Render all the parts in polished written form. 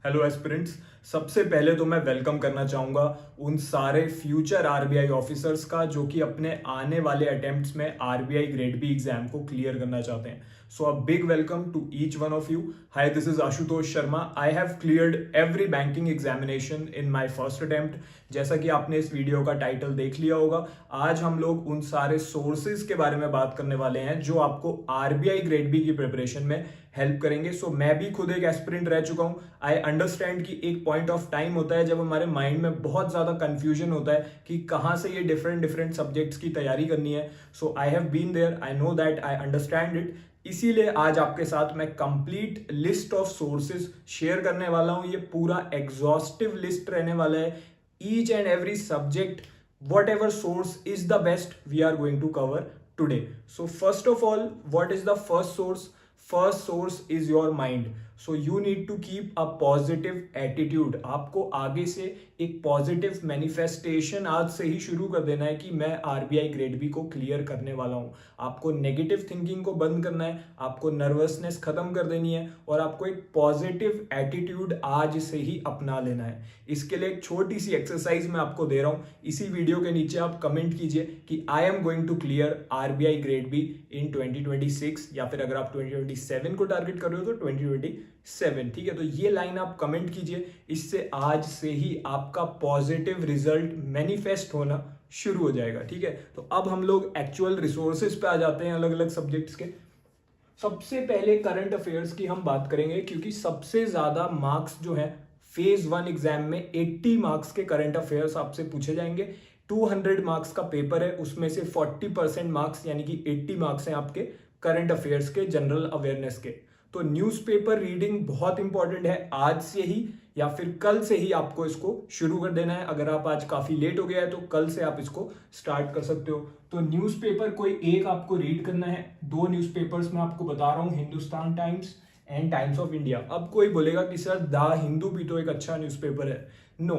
Hello aspirants. सबसे पहले तो मैं वेलकम करना चाहूँगा उन सारे फ्यूचर आरबीआई ऑफिसर्स का जो कि अपने आने वाले अटेम्प्ट्स में आरबीआई ग्रेड बी एग्जाम को क्लियर करना चाहते हैं। So a big welcome to each one of you. Hi, this is Ashutosh Sharma. I have cleared every banking examination in my first attempt. जैसा कि आपने इस वीडियो का टाइटल देख लिया होगा, आज हम लोग उन सारे सोर्सेज के बारे में बात करने वाले हैं जो आपको आरबीआई ग्रेड बी की प्रिपरेशन में हेल्प करेंगे। सो मैं भी खुद एक एस्पिरेंट रह चुका हूं। आई अंडरस्टैंड कि एक पॉइंट ऑफ टाइम होता है जब हमारे माइंड में बहुत ज्यादा कंफ्यूजन होता है कि कहां से ये डिफरेंट डिफरेंट सब्जेक्ट्स की तैयारी करनी है। So I have been there, I know that, I understand it. इसीलिए आज आपके साथ मैं complete list of sources share करने वाला हूं। ये पूरा एग्जॉस्टिव लिस्ट रहने वाला है। Each and every subject, whatever source is the best, we are going to cover today. So first of all, what is the first source? First source is your mind. So you need to keep a positive attitude. आपको आगे से एक positive manifestation आज से ही शुरू कर देना है कि मैं आरबीआई ग्रेड बी को क्लियर करने वाला हूं। आपको नेगेटिव थिंकिंग को बंद करना है, आपको नर्वसनेस खत्म कर देनी है और आपको एक पॉजिटिव एटीट्यूड आज से ही अपना लेना है। इसके लिए एक छोटी सी एक्सरसाइज मैं आपको दे रहा हूं। इसी वीडियो के नीचे आप कमेंट कीजिए कि I am going to clear RBI grade B in 2026, या फिर अगर आप 2027 को टारगेट कर रहे हो तो 2027। ठीक है, तो ये लाइन आप कमेंट कीजिए। इससे आज से ही आपका पॉजिटिव रिजल्ट मैनिफेस्ट होना शुरू हो जाएगा। ठीक है, तो अब हम लोग एक्चुअल रिसोर्सेज पे आ जाते हैं अलग अलग सब्जेक्ट्स के। सबसे पहले करंट अफेयर्स की हम बात करेंगे, क्योंकि सबसे ज्यादा मार्क्स जो है फेज 1 एग्जाम में 80 मार्क्स के करंट अफेयर्स आपसे पूछे जाएंगे। 200 मार्क्स का पेपर है, उसमें से 40% मार्क्स यानी कि 80 मार्क्स हैं आपके करंट अफेयर्स के, जनरल अवेयरनेस के। तो न्यूज़पेपर रीडिंग बहुत इंपॉर्टेंट है। आज से ही या फिर कल से ही आपको इसको शुरू कर देना है। अगर आप आज काफी लेट हो गया है तो कल से आप इसको स्टार्ट कर सकते हो। तो न्यूज़पेपर कोई एक आपको रीड करना है। दो न्यूज़पेपर्स मैं आपको बता रहा हूँ, Hindustan times and times of India. अब कोई बोलेगा कि सर द हिंदू भी तो एक अच्छा न्यूज़पेपर है। No,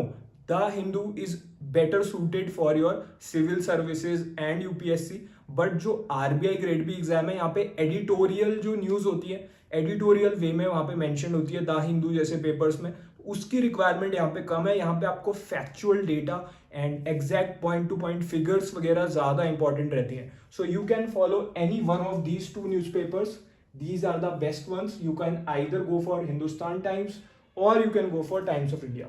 the Hindu is better suited for your civil services and UPSC. But जो आरबीआई ग्रेड बी एग्जाम है, यहाँ पे एडिटोरियल जो न्यूज होती है, एडिटोरियल वे में वहां पे मेंशन होती है द हिंदू जैसे पेपर्स में, उसकी रिक्वायरमेंट यहाँ पे कम है। यहाँ पे आपको factual data and exact point to point figures वगैरह ज्यादा इंपॉर्टेंट रहती हैं। So you can follow any one of these two newspapers. These are the best ones. You can either go for Hindustan Times और you can go for Times of India.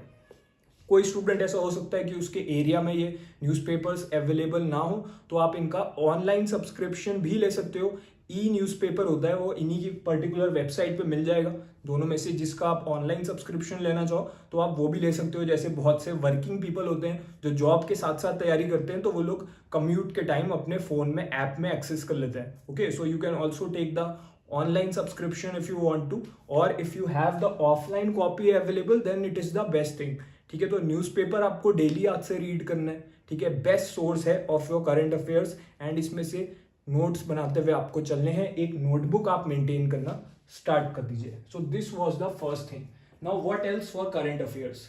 कोई student ऐसा हो सकता है कि उसके एरिया में ये न्यूज़पेपर्स अवेलेबल ना हो, तो आप इनका ऑनलाइन सब्सक्रिप्शन भी ले सकते हो। ई न्यूज़पेपर होता है, वो इन्हीं की पर्टिकुलर वेबसाइट पे मिल जाएगा। दोनों में से जिसका आप ऑनलाइन सब्सक्रिप्शन लेना चाहो तो आप वो भी ले सकते हो। जैसे बहुत से वर्किंग पीपल होते हैं जो जॉब के साथ साथ तैयारी करते हैं, तो वो लोग कम्यूट के टाइम अपने फोन में ऐप में एक्सेस कर लेते हैं। Okay, so you can also take the online subscription if you want to, और if you have the offline copy available then it is the best thing. ठीक है, तो न्यूज़पेपर आपको डेली आज से रीड करना है। ठीक है, बेस्ट सोर्स है of your current affairs and इसमें से नोट्स बनाते हुए आपको चलने हैं। एक नोटबुक आप मेंटेन करना स्टार्ट कर दीजिए। So this was the first thing. Now what else for current affairs?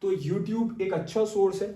तो YouTube एक अच्छा सोर्स है,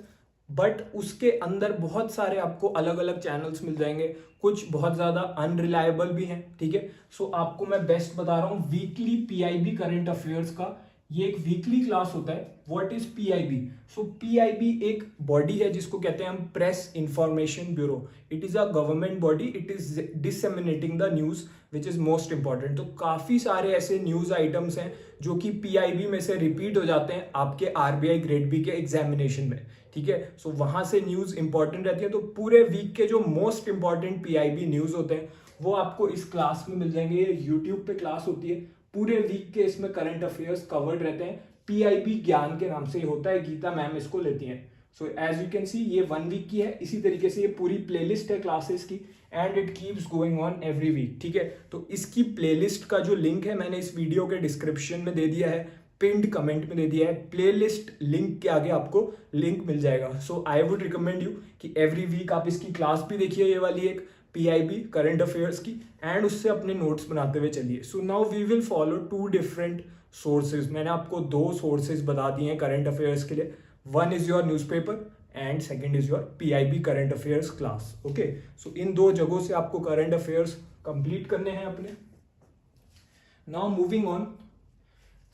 बट उसके अंदर बहुत सारे आपको अलग अलग चैनल्स मिल जाएंगे। कुछ बहुत ज्यादा अनरिलायबल भी हैं। ठीक है, सो आपको मैं बेस्ट बता रहा हूँ वीकली पीआईबी करंट अफेयर्स का। ये एक वीकली क्लास होता है। What is PIB? So PIB एक बॉडी है जिसको कहते हैं हम press information bureau. It is a government body. It is disseminating the news which is most important. तो काफी सारे ऐसे न्यूज आइटम्स हैं जो कि पीआईबी में से रिपीट हो जाते हैं आपके आरबीआई ग्रेड बी के एग्जामिनेशन में। ठीक है, सो वहां से न्यूज इंपॉर्टेंट रहती है। तो पूरे वीक के जो मोस्ट इंपॉर्टेंट पीआईबी न्यूज होते हैं वो आपको इस क्लास में मिल जाएंगे। ये यूट्यूब पे क्लास होती है। पूरे वीक के इसमें करंट अफेयर्स कवर्ड रहते हैं। पीआईबी ज्ञान के नाम से होता है, गीता मैम इसको लेती हैं। So as you can see ये 1 वीक की है। इसी तरीके से ये पूरी प्लेलिस्ट है क्लासेस की and it keeps going on every week. ठीक है, तो इसकी प्लेलिस्ट का जो लिंक है मैंने इस वीडियो के डिस्क्रिप्शन में दे दिया है, पिंड कमेंट में दे दिया है। प्लेलिस्ट लिंक के आगे आपको लिंक मिल जाएगा। So I would recommend you कि एवरी वीक आप इसकी क्लास भी देखिए, ये वाली एक पीआईबी करंट अफेयर्स की, एंड उससे अपने नोट्स बनाते हुए चलिए। So now we will follow 2 different sources. मैंने आपको 2 सोर्सेज बता दिए हैं करंट अफेयर्स के लिए। One is your newspaper and second is your PIB current affairs class. Okay, so in 2 जगहों से आपको करंट अफेयर्स कंप्लीट करने हैं अपने। Now moving on,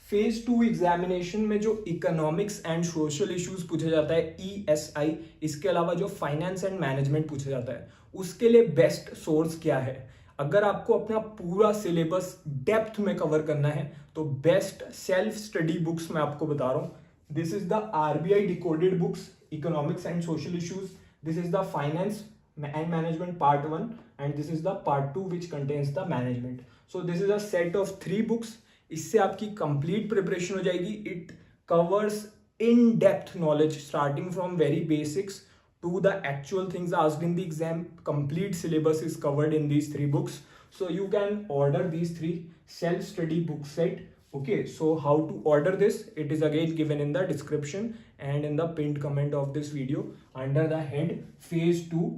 phase 2 examination में जो इकोनॉमिक्स एंड सोशल इश्यूज पूछा जाता है ESI, इसके अलावा जो फाइनेंस एंड मैनेजमेंट पूछा जाता है, उसके लिए बेस्ट सोर्स क्या है? अगर आपको अपना पूरा सिलेबस डेप्थ में कवर करना है तो बेस्ट सेल्फ स्टडी बुक्स मैं आपको बता रहा हूँ. This is the RBI decoded books, economics and social issues. This is the finance and management part 1 and this is the part 2 which contains the management. So this is a set of 3 books. इससे आपकी complete preparation हो जाएगी. It covers in depth knowledge starting from very basics to the actual things asked in the exam. Complete syllabus is covered in these 3 books. So you can order these 3 self study book set. Okay, so how to order this? It is again given in the description and in the pinned comment of this video under the head phase 2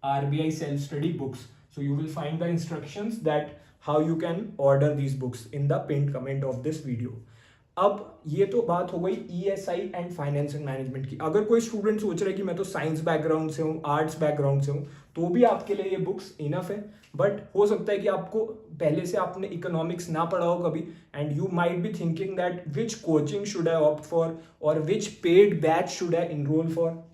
RBI self-study books. So you will find the instructions that how you can order these books in the pinned comment of this video. अब ये तो बात हो गई ESI and finance and management की. अगर कोई student सोच रहा है कि मैं तो साइंस बैकग्राउंड से हूँ, आर्ट्स बैकग्राउंड से हूँ, तो भी आपके लिए ये बुक्स इनफ है. बट हो सकता है कि आपको पहले से आपने इकोनॉमिक्स ना पढ़ा हो कभी and you might be thinking that which coaching should I opt for और which paid batch should I enroll for.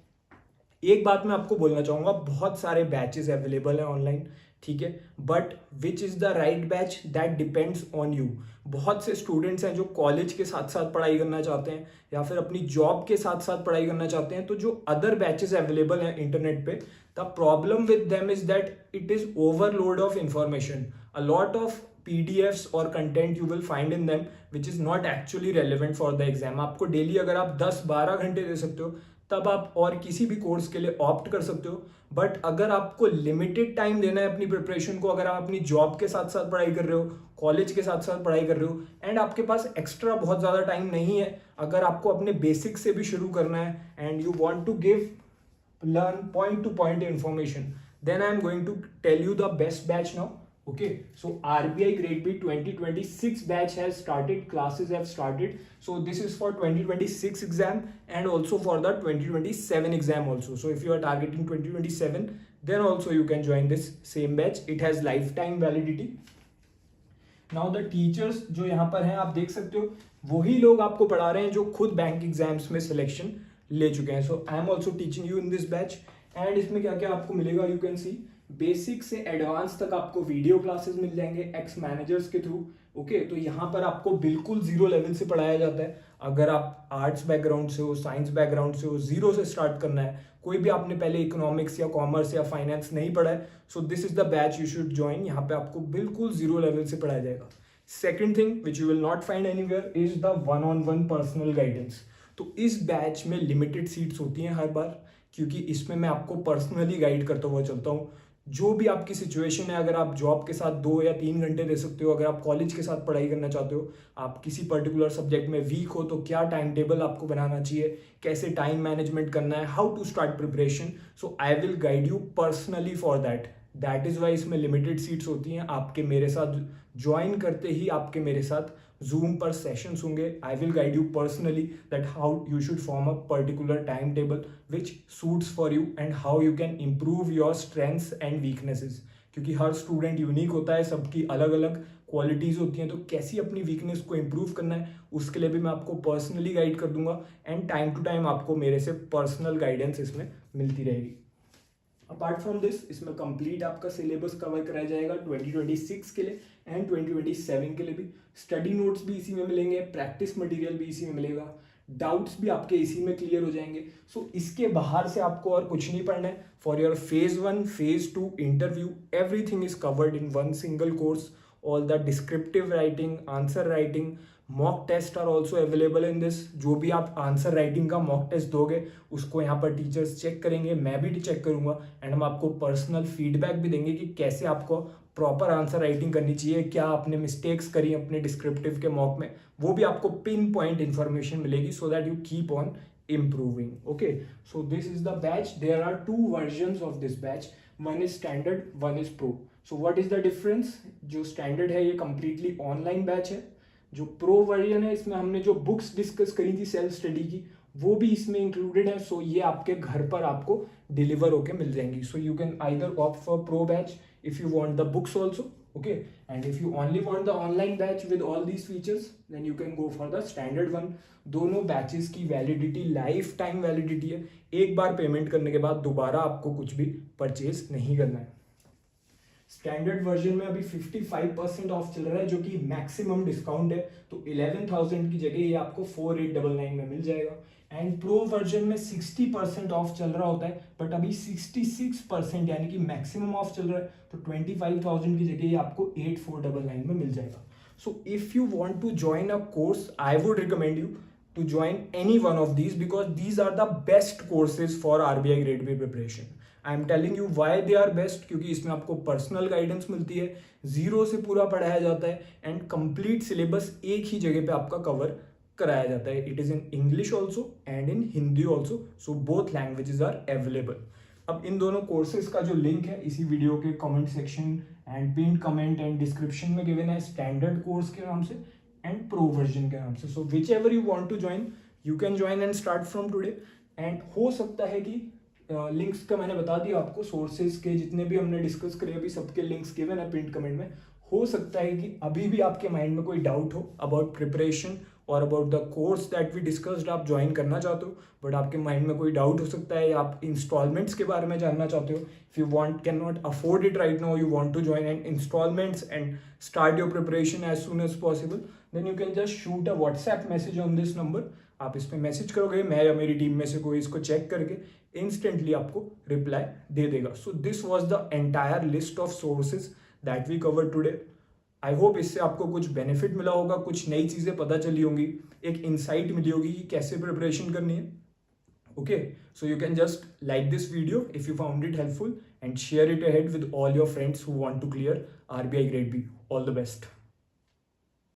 एक बात मैं आपको बोलना चाहूँगा, बहुत सारे बैचेस अवेलेबल हैं ऑनलाइन, ठीक है, but which is the right batch that depends on you. बहुत से स्टूडेंट्स हैं जो कॉलेज के साथ साथ पढ़ाई करना चाहते हैं या फिर अपनी जॉब के साथ साथ पढ़ाई करना चाहते हैं, तो जो अदर बैचेस अवेलेबल हैं इंटरनेट पे, the problem with them is that it is overload of information. A lot of PDFs और content you will find in them which is not actually relevant for the exam. आपको daily अगर आप 10-12 घंटे दे सकते हो तब आप और किसी भी कोर्स के लिए ऑप्ट कर सकते हो. बट अगर आपको लिमिटेड टाइम देना है अपनी प्रिपरेशन को, अगर आप अपनी जॉब के साथ साथ पढ़ाई कर रहे हो, कॉलेज के साथ साथ पढ़ाई कर रहे हो एंड आपके पास एक्स्ट्रा बहुत ज़्यादा टाइम नहीं है, अगर आपको अपने बेसिक से भी शुरू करना है and you want to learn point to point information, then I am going to tell you the best batch now. Okay, so RBI Grade B 2026 batch has started, classes have started. So this is for 2026 exam and also for the 2027 exam also. So if you are targeting 2027, then also you can join this same batch. It has lifetime validity. Now the teachers जो यहाँ पर हैं आप देख सकते हो, वही लोग आपको पढ़ा रहे हैं जो खुद बैंक एग्जाम्स में सिलेक्शन ले चुके हैं. So I am also teaching you in this batch. And इसमें क्या क्या आपको मिलेगा, you can see बेसिक से एडवांस तक आपको वीडियो क्लासेस मिल जाएंगे एक्स मैनेजर्स के थ्रू. ओके, तो यहाँ पर आपको बिल्कुल जीरो लेवल से पढ़ाया जाता है. अगर आप आर्ट्स बैकग्राउंड से हो, साइंस बैकग्राउंड से हो, जीरो से स्टार्ट करना है, कोई भी आपने पहले इकोनॉमिक्स या कॉमर्स या फाइनेंस नहीं पढ़ा है, so this is the batch you should join. यहाँ पे आपको बिल्कुल जीरो लेवल से पढ़ाया जाएगा. Second thing which you will not find anywhere is the 1-on-1 personal guidance. तो इस बैच में लिमिटेड सीट्स होती हैं हर बार, क्योंकि इसमें मैं आपको पर्सनली गाइड करता हुआ चलता हूँ. जो भी आपकी सिचुएशन है, अगर आप जॉब के साथ 2 या 3 घंटे दे सकते हो, अगर आप कॉलेज के साथ पढ़ाई करना चाहते हो, आप किसी पर्टिकुलर सब्जेक्ट में वीक हो तो क्या टाइम टेबल आपको बनाना चाहिए, कैसे टाइम मैनेजमेंट करना है, how to start preparation, so I will guide you personally for that. That is why इसमें लिमिटेड सीट्स होती हैं. आपके मेरे साथ ज्वाइन करते ही आपके मेरे साथ जूम पर सेशंस होंगे. आई will guide you personally that how you should form a particular time table which suits for you and how you can improve your strengths and weaknesses. क्योंकि हर स्टूडेंट यूनिक होता है, सबकी अलग अलग क्वालिटीज़ होती हैं, तो कैसी अपनी वीकनेस को इम्प्रूव करना है उसके लिए भी मैं आपको पर्सनली गाइड कर दूंगा. एंड टाइम टू टाइम आपको मेरे से पर्सनल गाइडेंस इसमें मिलती रहेगी. अपार्ट फ्रॉम दिस, इसमें कंप्लीट आपका सिलेबस कवर कराया जाएगा 2026 के लिए एंड 2027 के लिए भी. स्टडी नोट्स भी इसी में मिलेंगे, प्रैक्टिस मटेरियल भी इसी में मिलेगा, डाउट्स भी आपके इसी में क्लियर हो जाएंगे. सो इसके बाहर से आपको और कुछ नहीं पढ़ना है. For your phase 1, phase 2 interview, everything is covered in one single course. All the descriptive writing, answer writing, mock test are also available in this. जो भी आप आंसर राइटिंग का मॉक टेस्ट दोगे उसको यहाँ पर टीचर्स चेक करेंगे, मैं भी चेक करूँगा एंड हम आपको पर्सनल फीडबैक भी देंगे कि कैसे आपको प्रॉपर आंसर राइटिंग करनी चाहिए, क्या आपने मिस्टेक्स करी अपने डिस्क्रिप्टिव के मॉक में, वो भी आपको पिन पॉइंट इन्फॉर्मेशन मिलेगी so that you keep on improving. Okay, so this is the batch. There are 2 versions of this batch. One is standard, one is pro. So what is the difference? जो standard है ये completely online batch है. जो pro version है इसमें हमने जो books discuss करी थी self study की वो भी इसमें included है. So ये आपके घर पर आपको deliver होके मिल जाएंगी. So you can either opt for pro batch if you want the books also, Okay, and if you only want the online batch with all these features, then you can go for the standard one. दोनों batches की validity life time validity है, एक बार payment करने के बाद दोबारा आपको कुछ भी परचेज नहीं करना है। स्टैंडर्ड वर्जन में अभी 55% ऑफ चल रहा है, जो कि मैक्सिमम डिस्काउंट है, तो 11,000 की जगह ये आपको 4,899 में मिल जाएगा। एंड प्रो वर्जन में 60% ऑफ चल रहा होता है, बट अभी 66% यानी कि मैक्सिमम ऑफ चल रहा है, तो 25,000 की जगह ये आपको 8,499 में मिल जाएगा। So if you want to join a course, I would recommend you to join any one of these because these are the best courses for RBI Grade B preparation. I am telling you why they are best, क्योंकि इसमें आपको personal guidance मिलती है, zero से पूरा पढ़ाया जाता है, एंड कंप्लीट सिलेबस एक ही जगह पे आपका कवर कराया जाता है। It is in English also and in Hindi also, so both languages are available. अब इन दोनों कोर्सेज का जो लिंक है इसी वीडियो के comment section and pin comment and description में गिवन है, स्टैंडर्ड कोर्स के नाम से एंड प्रो वर्जन के नाम से। So whichever you want to join, you can join and start from today. And हो सकता है कि लिंक्स का मैंने बता दिया आपको, सोर्सेज के जितने भी हमने डिस्कस करे अभी सबके लिंक्स गिवन है पिन कमेंट में। हो सकता है कि अभी भी आपके माइंड में कोई डाउट हो अबाउट प्रिपरेशन और about the course that we discussed, आप ज्वाइन करना चाहते हो बट आपके माइंड में कोई डाउट हो सकता है, या आप इंस्टॉलमेंट्स के बारे में जानना चाहते हो। If you want can not afford it right now, you want to join in installments and start your preparation as soon as possible, then you can just shoot a WhatsApp message on this number. आप इस पर message करोगे, मैं या मेरी team में से कोई इसको चेक करके इंस्टेंटली आपको रिप्लाई दे देगा। So this was the entire list of sources that we cover today. I hope इससे आपको कुछ बेनिफिट मिला होगा, कुछ नई चीज़ें पता चली होंगी, एक इंसाइट मिली होगी कि कैसे प्रिपरेशन करनी है। Okay, so you can just like this video if you found it helpful and share it ahead with all your friends who want to clear RBI Grade B. All the best.